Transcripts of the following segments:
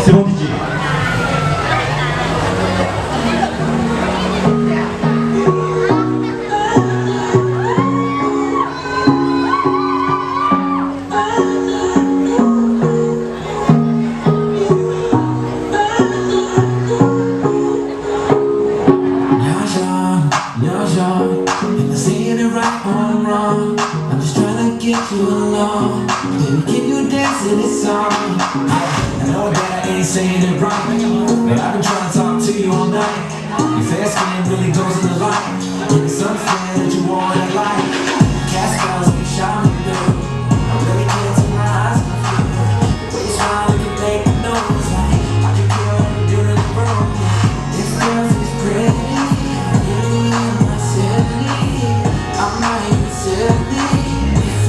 C'est bon DJ. You alone, baby, can you dance to this song? I know that I ain't saying it right, but I've been trying to talk to you all night. Your fair skin really goes in the light, and it's unfair that you wore that light. Cast spells keep shining through. I really can't take my eyes off you. The way you smile, you can make me know it's like I can feel what I'm doing in the room. This girl is pretty, yeah, silly. I'm not even silly.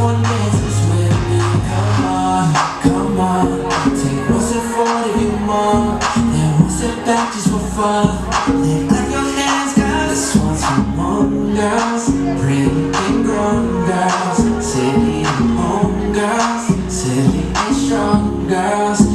One dances with me, come on, take one step forward if you want, then one step back just for fun. Then clap your hands, cause this one's for Hmong girls, pretty and grown girls, city and home girls, silly and strong girls.